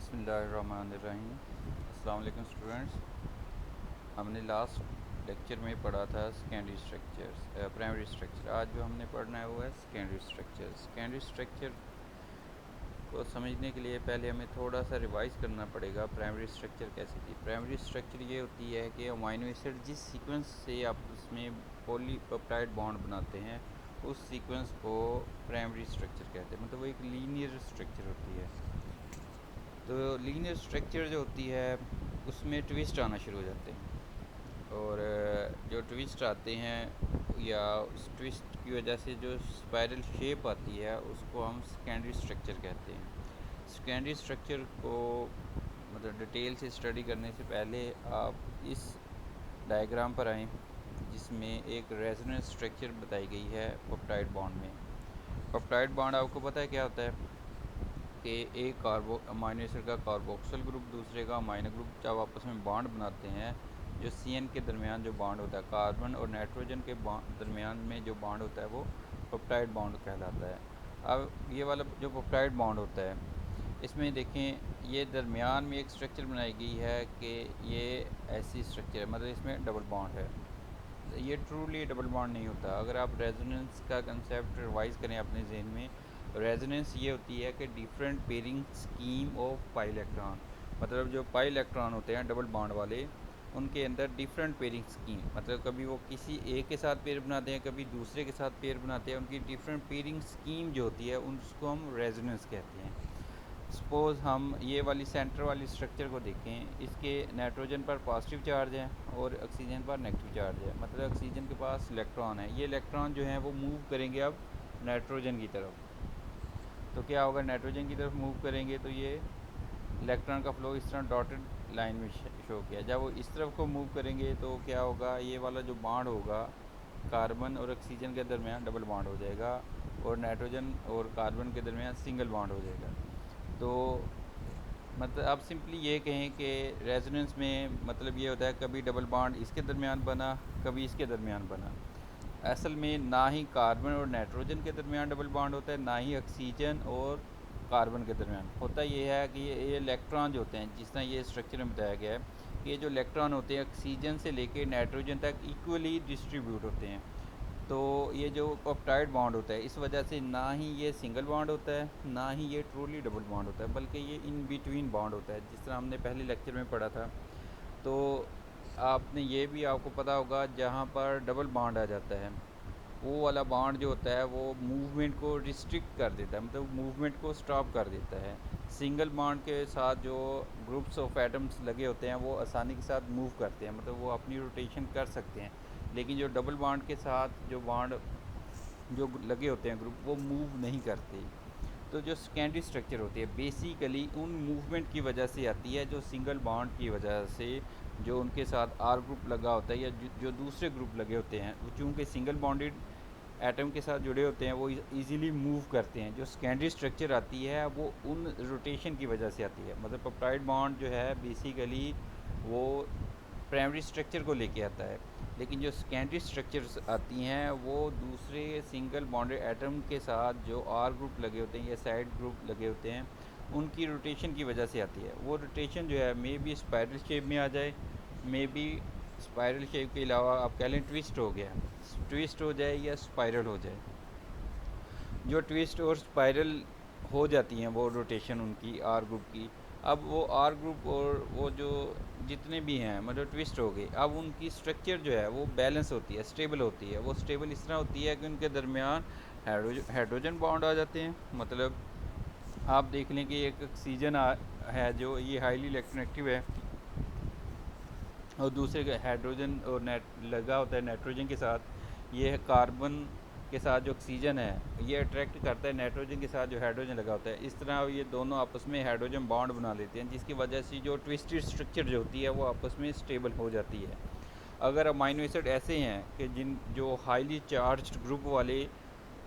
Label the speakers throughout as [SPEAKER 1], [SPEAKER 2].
[SPEAKER 1] बिस्मिल्लाहिर्रहमानिर्रहीम। अस्सलाम वालेकुम स्टूडेंट्स। हमने लास्ट लेक्चर में पढ़ा था सेकेंडरी स्ट्रक्चर्स, प्राइमरी स्ट्रक्चर। आज जो हमने पढ़ना है वो है सेकेंडरी स्ट्रक्चर। सेकेंडरी स्ट्रक्चर को समझने के लिए पहले हमें थोड़ा सा रिवाइज करना पड़ेगा। प्राइमरी स्ट्रक्चर कैसी थी? प्राइमरी स्ट्रक्चर ये होती है कि अमाइनो एसिड जिस सीक्वेंस से आप उसमें पॉलीपेप्टाइड बॉन्ड बनाते हैं उस सीक्वेंस को प्राइमरी स्ट्रक्चर कहते हैं, मतलब वो एक लीनियर स्ट्रक्चर होती है। तो लीनियर स्ट्रक्चर जो होती है उसमें ट्विस्ट आना शुरू हो जाते हैं, और जो ट्विस्ट आते हैं या उस ट्विस्ट की वजह से जो स्पाइरल शेप आती है उसको हम सेकेंडरी स्ट्रक्चर कहते हैं। सेकेंडरी स्ट्रक्चर को मतलब डिटेल से स्टडी करने से पहले आप इस डायग्राम पर आएँ जिसमें एक रेजोनेंस स्ट्रक्चर बताई गई है पेप्टाइड बॉन्ड में। पेप्टाइड बॉन्ड आपको पता है क्या होता है कि एक अमाइनो एसिड का कार्बोक्सिल ग्रुप दूसरे का अमाइनो ग्रुप जब आपस में बॉन्ड बनाते हैं, जो CN के दरमियान जो बॉन्ड होता है, कार्बन और नाइट्रोजन के दरमियान में जो बॉन्ड होता है वो पेप्टाइड बॉन्ड कहलाता है। अब ये वाला जो पेप्टाइड बॉन्ड होता है इसमें देखें ये दरमियान में एक स्ट्रक्चर बनाई गई है कि ये ऐसी स्ट्रक्चर है, मतलब इसमें डबल बॉन्ड है। ये ट्रूली डबल बॉन्ड नहीं होता। अगर आप रेजोनेंस का कंसेप्ट रिवाइज करें अपने जहन में, रेजोनेंस ये होती है कि different pairing scheme of pi electron, मतलब जो पाई इलेक्ट्रॉन होते हैं डबल बॉन्ड वाले उनके अंदर डिफरेंट पेयरिंग स्कीम, मतलब कभी वो किसी एक के साथ पेयर बनाते हैं, कभी दूसरे के साथ पेयर बनाते हैं, उनकी डिफरेंट पेयरिंग स्कीम जो होती है उसको हम रेजोनेंस कहते हैं। सपोज़ हम ये वाली सेंटर वाली स्ट्रक्चर को देखें, इसके नाइट्रोजन पर पॉजिटिव चार्ज है और ऑक्सीजन पर नेगेटिव चार्ज है, मतलब ऑक्सीजन के पास इलेक्ट्रॉन है। ये इलेक्ट्रॉन जो हैं वो मूव करेंगे अब नाइट्रोजन की तरफ। तो क्या होगा, नाइट्रोजन की तरफ मूव करेंगे तो ये इलेक्ट्रॉन का फ्लो इस तरह डॉटेड लाइन में शो किया। जब वो इस तरफ को मूव करेंगे तो क्या होगा, ये वाला जो बॉन्ड होगा कार्बन और ऑक्सीजन के दरमियान डबल बॉन्ड हो जाएगा और नाइट्रोजन और कार्बन के दरमियान सिंगल बॉन्ड हो जाएगा। तो मतलब आप सिंपली ये कहें कि रेजोनेंस में मतलब ये होता है कभी डबल बॉन्ड इसके दरमियान बना, कभी इसके दरमियान बना। असल में ना ही कार्बन और नाइट्रोजन के दरमियान डबल बॉन्ड होता है, ना ही ऑक्सीजन और कार्बन के दरमियान। होता ये है कि ये इलेक्ट्रॉन जो होते हैं, जिस तरह ये स्ट्रक्चर में बताया गया है कि ये जो इलेक्ट्रॉन होते हैं ऑक्सीजन से लेकर नाइट्रोजन तक इक्वली डिस्ट्रीब्यूट होते हैं। तो ये जो पेप्टाइड बॉन्ड होता है इस वजह से ना ही ये सिंगल बॉन्ड होता है, ना ही ये ट्रूली डबल बॉन्ड होता है, बल्कि ये इन बिटवीन बॉन्ड होता है, जिस तरह हमने पहले लेक्चर में पढ़ा था। तो आपने ये भी आपको पता होगा जहाँ पर डबल बॉन्ड आ जाता है वो वाला बॉन्ड जो होता है वो मूवमेंट को रिस्ट्रिक्ट कर देता है, मतलब मूवमेंट को स्टॉप कर देता है। सिंगल बॉन्ड के साथ जो ग्रुप्स ऑफ एटम्स लगे होते हैं वो आसानी के साथ मूव करते हैं, मतलब वो अपनी रोटेशन कर सकते हैं। लेकिन जो डबल बॉन्ड के साथ जो बॉन्ड जो लगे होते हैं ग्रुप वो मूव नहीं करते। तो जो सेकेंडरी स्ट्रक्चर होती है बेसिकली उन मूवमेंट की वजह से आती है जो सिंगल बॉन्ड की वजह से जो उनके साथ आर ग्रुप लगा होता है या जो दूसरे ग्रुप लगे होते हैं वो चूँकि सिंगल बॉन्डेड एटम के साथ जुड़े होते हैं वो इजीली मूव करते हैं। जो सेकेंडरी स्ट्रक्चर आती है वो उन रोटेशन की वजह से आती है, मतलब पेप्टाइड बॉन्ड जो है बेसिकली वो प्राइमरी स्ट्रक्चर को लेके आता है। लेकिन जो सेकेंडरी स्ट्रक्चर्स आती हैं वो दूसरे सिंगल बॉन्डेड एटम के साथ जो आर ग्रुप लगे होते हैं या साइड ग्रुप लगे होते हैं उनकी रोटेशन की वजह से आती है। वो रोटेशन जो है मे बी स्पाइरल शेप में आ जाए, मे बी स्पाइरल शेप के अलावा आप कह लें ट्विस्ट हो गया, ट्विस्ट हो जाए या स्पाइरल हो जाए। जो ट्विस्ट और स्पाइरल हो जाती हैं वो रोटेशन उनकी आर ग्रुप की, अब वो आर ग्रुप और वो जो जितने भी हैं मतलब ट्विस्ट हो गए, अब उनकी स्ट्रक्चर जो है वो बैलेंस होती है, स्टेबल होती है। वो स्टेबल इस तरह होती है कि उनके दरमियान हाइड्रोजन बॉन्ड आ जाते हैं। मतलब आप देख लें कि एक ऑक्सीजन है जो ये हाईली इलेक्ट्रोनेगेटिव है और दूसरे का हाइड्रोजन और लगा होता है नाइट्रोजन के साथ। ये है कार्बन के साथ जो ऑक्सीजन है ये अट्रैक्ट करता है नाइट्रोजन के साथ जो हाइड्रोजन लगा होता है। इस तरह ये दोनों आपस में हाइड्रोजन बॉन्ड बना लेते हैं, जिसकी वजह से जो ट्विस्टेड स्ट्रक्चर जो होती है वो आपस में स्टेबल हो जाती है। अगर अमाइनो एसिड ऐसे हैं कि जो हाईली चार्ज्ड ग्रुप वाले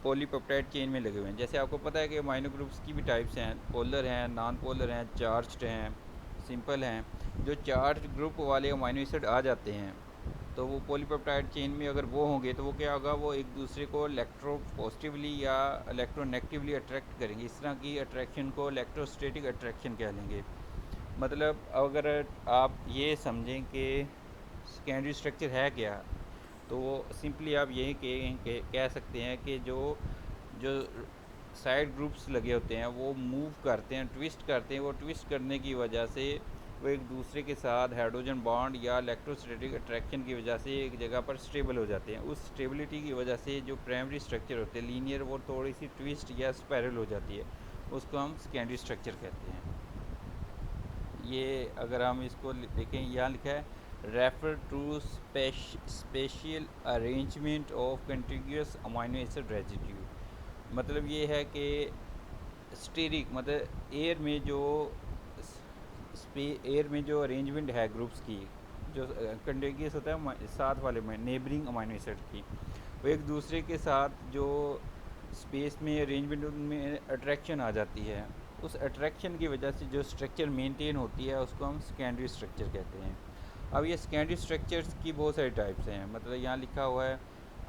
[SPEAKER 1] पॉलीपेप्टाइड चेन में लगे हुए हैं, जैसे आपको पता है कि अमाइनो ग्रुप्स की भी टाइप्स हैं, पोलर हैं, नॉन पोलर हैं, चार्ज्ड हैं, सिंपल हैं। जो चार्ज ग्रुप वाले अमाइनो एसिड आ जाते हैं तो वो पॉलीपेप्टाइड चेन में अगर वो होंगे तो वो क्या होगा, वो एक दूसरे को इलेक्ट्रो पॉजिटिवली या इलेक्ट्रोनेगेटिवली अट्रैक्ट करेंगे। इस तरह की अट्रैक्शन को इलेक्ट्रोस्टैटिक अट्रैक्शन कह लेंगे। मतलब अगर आप ये समझें कि सेकेंडरी स्ट्रक्चर है क्या, तो सिंपली आप यही कह सकते हैं कि जो जो साइड ग्रुप्स लगे होते हैं वो मूव करते हैं, ट्विस्ट करते हैं। वो ट्विस्ट करने की वजह से वो एक दूसरे के साथ हाइड्रोजन बॉन्ड या इलेक्ट्रोस्टैटिक अट्रैक्शन की वजह से एक जगह पर स्टेबल हो जाते हैं। उस स्टेबिलिटी की वजह से जो प्राइमरी स्ट्रक्चर होते हैं लीनियर, वो थोड़ी सी ट्विस्ट या स्पायरल हो जाती है, उसको हम सेकेंडरी स्ट्रक्चर कहते हैं। ये अगर हम इसको देखें, यहाँ लिखा है refer to spatial arrangement of continuous amino acid residue. मतलब ये है कि स्टेरिक मतलब एयर में जो अरेंजमेंट है ग्रुप्स की, जो कंटिन्यूस होता है साथ वाले में नेबरिंग अमाइनो एसिड की, वो एक दूसरे के साथ जो स्पेस में अरेंजमेंट उनमें अट्रैक्शन आ जाती है। उस अट्रैक्शन की वजह से जो स्ट्रक्चर मेंटेन होती है उसको हम सेकेंडरी स्ट्रक्चर कहते हैं। अब ये सेकेंडरी स्ट्रक्चर्स की बहुत सारी टाइप्स हैं। मतलब यहाँ लिखा हुआ है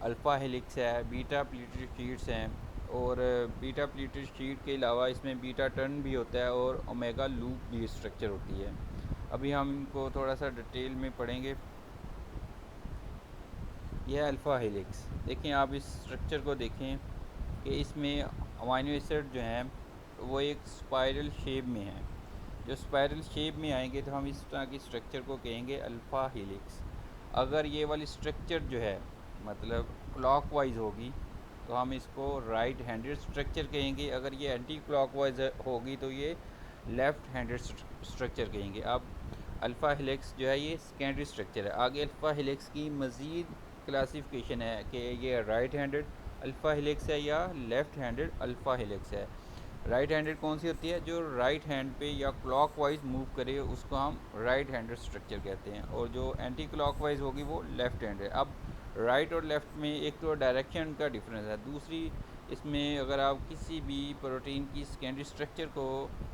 [SPEAKER 1] अल्फ़ा हेलिक्स है, बीटा प्लीटेड शीट्स हैं, और बीटा प्लीटेड शीट के अलावा इसमें बीटा टर्न भी होता है और ओमेगा लूप भी स्ट्रक्चर होती है। अभी हम इनको थोड़ा सा डिटेल में पढ़ेंगे। यह अल्फ़ा हेलिक्स, देखें आप इस स्ट्रक्चर को देखें कि इसमें अमाइनो एसिड जो हैं वो एक स्पाइरल शेप में है। जो स्पाइरल शेप में आएंगे तो हम इस तरह की स्ट्रक्चर को कहेंगे अल्फ़ा हेलिक्स। अगर ये वाली स्ट्रक्चर जो है मतलब क्लॉकवाइज होगी तो हम इसको राइट हैंडेड स्ट्रक्चर कहेंगे। अगर ये एंटी क्लॉकवाइज होगी तो ये लेफ़्ट हैंडेड स्ट्रक्चर कहेंगे। अब अल्फ़ा हेलिक्स जो है ये सेकेंडरी स्ट्रक्चर है। आगे अल्फ़ा हेलिक्स की मज़ीद क्लासिफिकेशन है कि ये राइट हैंडेड अल्फ़ा हेलिक्स है या लेफ़्ट हैंडेड अल्फ़ा हेलिक्स है। राइट हैंडेड कौन सी होती है? जो राइट हैंड पे या क्लॉकवाइज मूव करे उसको हम राइट हैंडेड स्ट्रक्चर कहते हैं, और जो एंटी क्लॉकवाइज होगी वो लेफ़्ट हैंडेड। अब राइट और लेफ़्ट में एक तो डायरेक्शन का डिफरेंस है, दूसरी इसमें अगर आप किसी भी प्रोटीन की सेकेंडरी स्ट्रक्चर को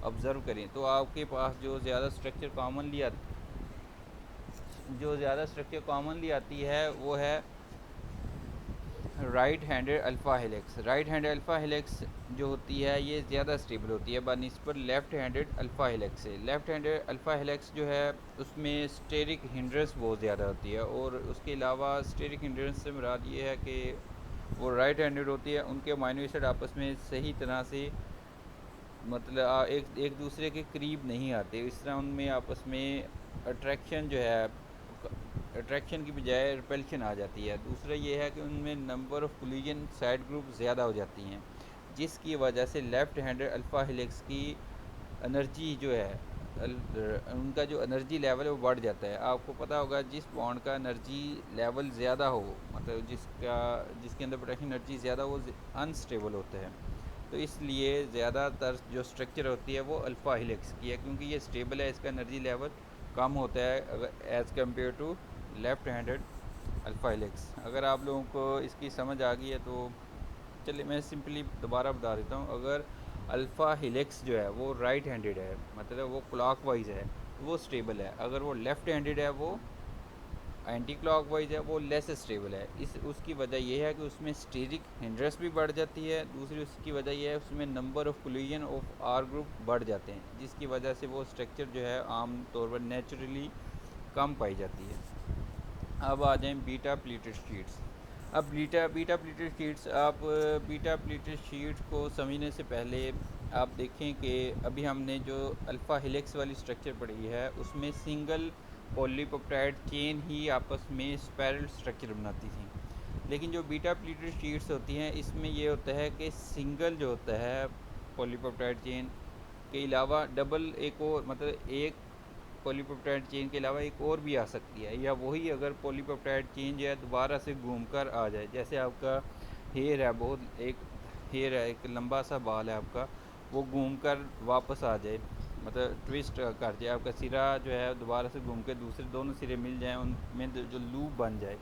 [SPEAKER 1] ऑब्ज़र्व करें तो आपके पास जो ज़्यादा स्ट्रक्चर कॉमनली आती है वो है right handed alpha helix. Right handed alpha helix जो होती है ये ज़्यादा स्टेबल होती है बनिस्बत लेफ़्ट हैंडेड अल्फ़ा हेलिक्स से। लेफ़्ट हैंडेड अल्फ़ा हेलिक्स जो है उसमें स्टेरिक हिंड्रेंस बहुत ज़्यादा होती है, और उसके अलावा स्टेरिक हिंड्रेंस से मुराद ये है कि वो राइट हैंडेड होती है, उनके अमाइनो एसिड आपस में सही तरह से मतलब एक एक दूसरे के करीब नहीं आते। इस तरह उनमें आपस में अट्रैक्शन जो है, अट्रैक्शन की बजाय रिपल्शन आ जाती है। दूसरा ये है कि उनमें number of collision side group ज़्यादा हो जाती हैं, जिसकी वजह से लेफ़्ट हैंडेड अल्फ़ा हेलिक्स की एनर्जी जो है उनका जो एनर्जी लेवल है वो बढ़ जाता है। आपको पता होगा जिस बॉन्ड का एनर्जी लेवल ज़्यादा हो, मतलब जिसके अंदर पोटेंशियल एनर्जी ज़्यादा हो, वो अनस्टेबल होता है। तो इसलिए ज़्यादातर जो स्ट्रक्चर होती है वो अल्फ़ा हेलिक्स की है, क्योंकि ये स्टेबल है, इसका एनर्जी लेवल कम होता है अगर as compare to left handed alpha helix. अगर आप लोगों को इसकी समझ आ गई है तो चलिए मैं सिंपली दोबारा बता देता हूँ। अगर अल्फ़ा हेलिक्स जो है वो राइट हैंडेड है, मतलब वो क्लॉकवाइज है, वो स्टेबल है। अगर वो लेफ़्ट हैंडेड है, वो एंटी क्लॉकवाइज है, वो लेस स्टेबल है। उसकी वजह यह है कि उसमें स्टेरिक हिंड्रेंस भी बढ़ जाती है। दूसरी उसकी वजह यह है उसमें number of collision of R group बढ़ जाते हैं, जिसकी वजह से वो स्ट्रक्चर जो है आम तौर पर नेचुरली कम पाई जाती है। अब आ जाएँ बीटा प्लीटेड शीट्स। अब बीटा प्लीटेड शीट्स, आप बीटा प्लीटेड शीट्स को समझने से पहले आप देखें कि अभी हमने जो अल्फ़ा हेलिक्स वाली स्ट्रक्चर पढ़ी है उसमें सिंगल पॉलीपेप्टाइड चेन ही आपस में स्पाइरल स्ट्रक्चर बनाती थी। लेकिन जो बीटा प्लीटेड शीट्स होती हैं इसमें ये होता है कि सिंगल जो होता है पॉलीपेप्टाइड चेन के अलावा डबल एक और, मतलब एक पॉलीपेप्टाइड चेन के अलावा एक और भी आ सकती है, या वही अगर पॉलीपेप्टाइड चेन जो है दोबारा से घूमकर आ जाए। जैसे आपका हेयर है, एक लंबा सा बाल है आपका, वो घूमकर वापस आ जाए, मतलब ट्विस्ट कर जाए, आपका सिरा जो है दोबारा से घूम के दूसरे दोनों सिरे मिल जाएं, उनमें जो लूप बन जाए,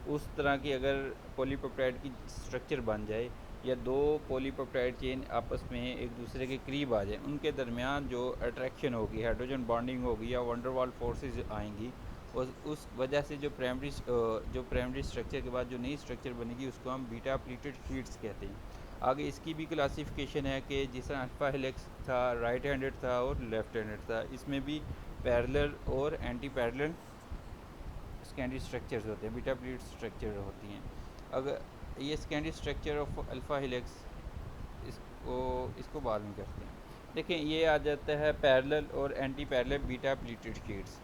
[SPEAKER 1] उस तरह की अगर पॉलीपेप्टाइड की स्ट्रक्चर बन जाए, या दो पॉलीपेप्टाइड चेन आपस में एक दूसरे के करीब आ जाए, उनके दरमियान जो अट्रैक्शन होगी, हाइड्रोजन बॉन्डिंग होगी या वंडरवाल फोर्सेस आएंगी, उस वजह से जो प्राइमरी स्ट्रक्चर के बाद जो नई स्ट्रक्चर बनेगी उसको हम बीटा प्लीटेड शीट्स कहते हैं। आगे इसकी भी क्लासिफिकेशन है कि जिस तरह अल्फा हेलिक्स था राइट हैंडेड था और लेफ्ट हैंडेड था, इसमें भी पैरेलल और एंटी पैरेलल सेकेंडरी स्ट्रक्चर्स होते हैं, बीटा प्लीट स्ट्रक्चर होती हैं। अगर ये secondary structure of alpha helix इसको बाद में करते हैं। देखें ये आ जाता है पैरेलल और anti parallel beta pleated sheets.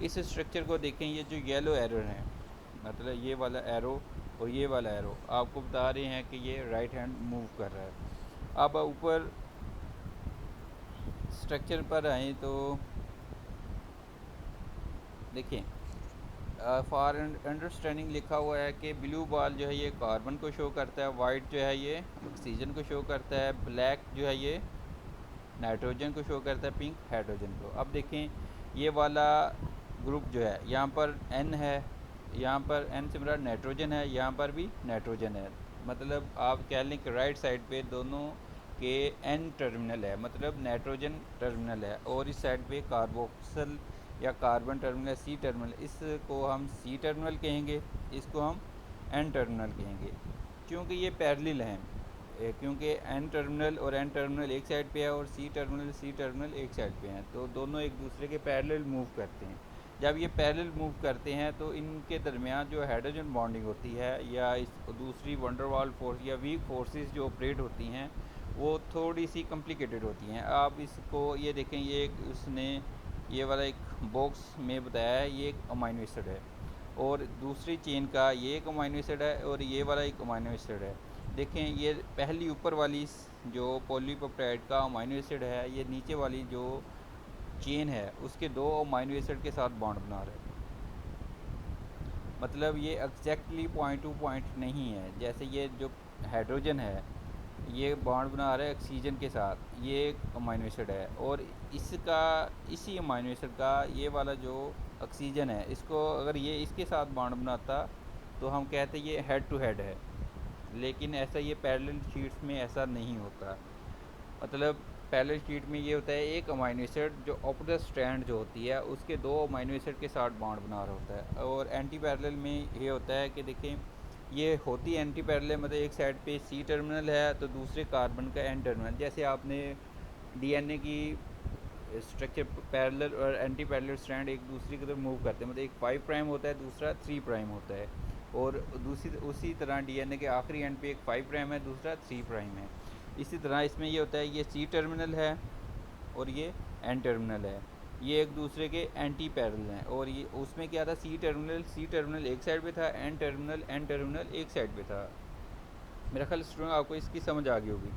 [SPEAKER 1] इस स्ट्रक्चर को देखें, ये जो येलो एरो है, मतलब ये वाला एरो और ये वाला एरो आपको बता रहे हैं कि ये राइट हैंड मूव कर रहा है। अब ऊपर स्ट्रक्चर पर आए तो देखें फॉर अंडरस्टैंडिंग लिखा हुआ है कि ब्लू बॉल जो है ये कार्बन को शो करता है, वाइट जो है ये ऑक्सीजन को शो करता है, ब्लैक जो है ये नाइट्रोजन को शो करता है, पिंक हाइड्रोजन को। अब देखें ये वाला ग्रुप जो है यहाँ पर N है, यहाँ पर N से मेरा नाइट्रोजन है, यहाँ पर भी नाइट्रोजन है। मतलब आप कह लें कि राइट साइड पे दोनों के N टर्मिनल है, मतलब नाइट्रोजन टर्मिनल है, और इस साइड पे कार्बोक्सिल या कार्बन टर्मिनल C टर्मिनल, इसको हम C टर्मिनल कहेंगे, इसको हम N टर्मिनल कहेंगे, क्योंकि ये पैरेलल हैं। क्योंकि N टर्मिनल और N टर्मिनल एक साइड पे है और C टर्मिनल एक साइड पे हैं, तो दोनों एक दूसरे के पैरेलल मूव करते हैं। जब ये पैरेलल मूव करते हैं तो इनके दरमियान जो हाइड्रोजन बॉन्डिंग होती है या इस दूसरी वंडरवाल फोर्स या वीक फोर्सेस जो ऑपरेट होती हैं वो थोड़ी सी कॉम्प्लिकेटेड होती हैं। आप इसको ये देखें, ये एक उसने ये वाला एक बॉक्स में बताया है, ये एक अमाइनो एसिड है और दूसरी चेन का ये एक अमाइनो एसिड है और ये वाला एक अमाइनो एसिड है। देखें ये पहली ऊपर वाली जो पॉलीपेप्टाइड का अमाइनो एसिड है, ये नीचे वाली जो चेन है उसके दो अमाइनो एसिड के साथ बॉन्ड बना रहा है। मतलब ये एग्जैक्टली पॉइंट टू पॉइंट नहीं है। जैसे ये जो हाइड्रोजन है ये बॉन्ड बना रहा है ऑक्सीजन के साथ, ये एक अमाइनो एसिड है, और इसका इसी अमाइनो एसिड का ये वाला जो ऑक्सीजन है, इसको अगर ये इसके साथ बॉन्ड बनाता तो हम कहते ये हेड टू हेड है। लेकिन ऐसा ये पैरेलल शीट्स में ऐसा नहीं होता। मतलब पैरेलल शीट में ये होता है एक अमाइनो एसिड जो ऑपोजिट स्ट्रैंड जो होती है उसके दो अमाइनो एसिड के साथ बॉन्ड बना रहा होता है। और एंटी पैरेलल में ये होता है कि देखें ये होती है एंटी पैरेलल, मतलब एक साइड पे C टर्मिनल है तो दूसरे कार्बन का N टर्मिनल। जैसे आपने DNA की स्ट्रक्चर पैरेलल और एंटी पैरेलल स्ट्रैंड एक दूसरे की तरफ मूव करते हैं, मतलब एक 5 प्राइम होता है दूसरा 3 प्राइम होता है, और दूसरी उसी तरह DNA के आखिरी एंड पे एक 5 प्राइम है दूसरा 3 प्राइम है। इसी तरह इसमें ये होता है ये C टर्मिनल है और ये N टर्मिनल है, ये एक दूसरे के एंटी पैरेलल हैं। और ये उसमें क्या था, C टर्मिनल एक साइड पे था, N टर्मिनल एक साइड पे था। मेरा ख्याल स्टूडेंट आपको इसकी समझ आ गई होगी।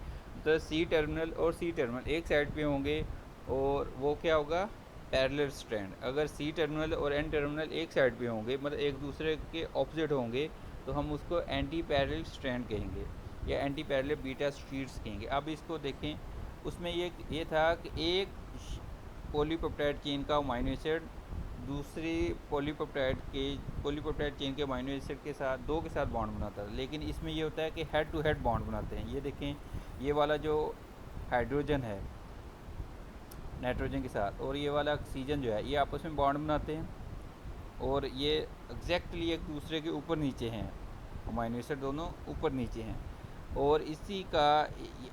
[SPEAKER 1] तो C टर्मिनल और C टर्मिनल एक साइड पे होंगे और वो क्या होगा, पैरेलल स्ट्रैंड। अगर C टर्मिनल और N टर्मिनल एक साइड पे होंगे, मतलब एक दूसरे के ऑपोजिट होंगे, तो हम उसको एंटी पैरेलल स्ट्रैंड कहेंगे या एंटी पैरेलल बीटा शीट्स कहेंगे। अब इसको देखें, उसमें ये था कि एक पॉलीपेप्टाइड चेन का अमाइनो एसिड दूसरी पॉलीपेप्टाइड चेन के अमाइनो एसिड के साथ दो के साथ बॉन्ड बनाता है। लेकिन इसमें ये होता है कि हेड टू हेड बॉन्ड बनाते हैं। ये देखें ये वाला जो हाइड्रोजन है नाइट्रोजन के साथ और ये वाला ऑक्सीजन जो है ये आपस में बॉन्ड बनाते हैं, और ये एग्जैक्टली एक दूसरे के ऊपर नीचे हैं, अमाइनो एसिड दोनों ऊपर नीचे हैं। और इसी का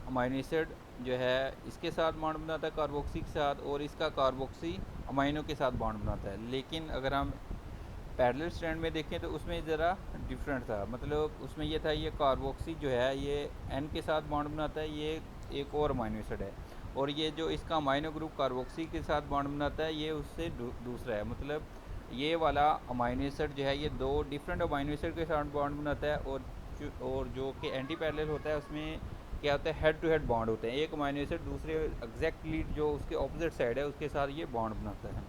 [SPEAKER 1] अमाइनो एसिड जो है इसके साथ बॉन्ड बनाता है कार्बोक्सी के साथ, और इसका कार्बोक्सी अमाइनो के साथ बॉन्ड बनाता है। लेकिन अगर हम पैरेलल स्ट्रैंड में देखें तो उसमें ज़रा डिफरेंट था। मतलब उसमें ये था ये कार्बोक्सी जो है ये N के साथ बॉन्ड बनाता है, ये एक और अमाइनो एसिड है, और ये जो इसका अमाइनो ग्रुप कार्बोक्सी के साथ बॉन्ड बनाता है ये उससे दूसरा है। मतलब ये वाला अमाइनो एसिड जो है ये दो डिफरेंट अमाइनो एसिड के साथ बॉन्ड बनाता है, और जो कि एंटी पैरेलल होता है उसमें क्या होता है, हेड टू हेड बॉन्ड होते हैं। एक अमाइनो एसिड दूसरे एग्जैक्टली जो उसके ऑपोजिट साइड है उसके साथ ये बॉन्ड बनाता है।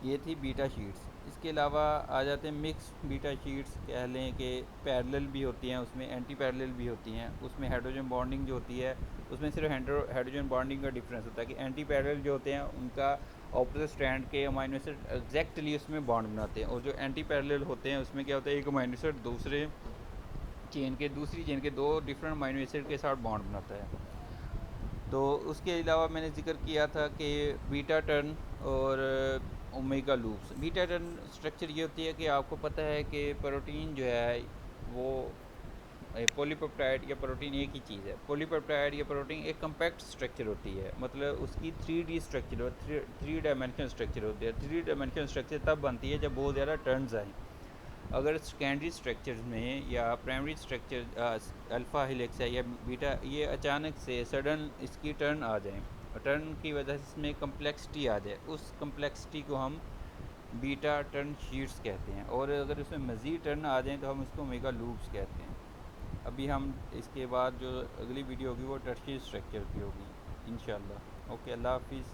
[SPEAKER 1] ये थी बीटा शीट्स। इसके अलावा आ जाते हैं मिक्स बीटा शीट्स, कह लें कि पैरेलल भी होती हैं, उसमें एंटी पैरेलल भी होती हैं। उसमें हाइड्रोजन बॉन्डिंग जो होती है उसमें सिर्फ हाइड्रोजन बॉन्डिंग का डिफरेंस होता है कि एंटी पैरेलल जो होते हैं उनका ऑपोजिट स्ट्रैंड के अमाइनो एसिड एग्जैक्टली उसमें बॉन्ड बनाते हैं, और जो एंटी पैरेलल होते हैं उसमें क्या होता है एक अमाइनो एसिड दूसरी चेन के दो डिफरेंट अमाइनो एसिड के साथ बॉन्ड बनाता है। तो उसके अलावा मैंने जिक्र किया था कि बीटा टर्न और omega loops. Beta turn structure ये होती है कि आपको पता है कि प्रोटीन जो है वो पॉलीपेप्टाइड या प्रोटीन एक ही चीज़ है। पॉलीपेप्टाइड या प्रोटीन एक कम्पैक्ट स्ट्रक्चर होती है, मतलब उसकी 3D स्ट्रक्चर हो, थ्री डायमेंशन स्ट्रक्चर होती है। 3 डायमेंशन स्ट्रक्चर तब बनती है जब बहुत ज़्यादा टर्न्स आएँ। अगर सेकेंडरी स्ट्रक्चर्स में या प्राइमरी स्ट्रक्चर अल्फ़ा हेलिक्स है या बीटा, ये अचानक से सडन इसकी टर्न आ जाए, टर्न की वजह से इसमें कम्प्लेक्सिटी आ जाए, उस कम्प्लेक्सिटी को हम बीटा टर्न शीट्स कहते हैं। और अगर उसमें मज़ीद टर्न आ जाएँ तो हम उसको मेगा लूप्स कहते हैं। अभी हम इसके बाद जो अगली वीडियो होगी वो टर्शियरी स्ट्रक्चर की होगी इंशाल्लाह। ओके, अल्लाह हाफिज़।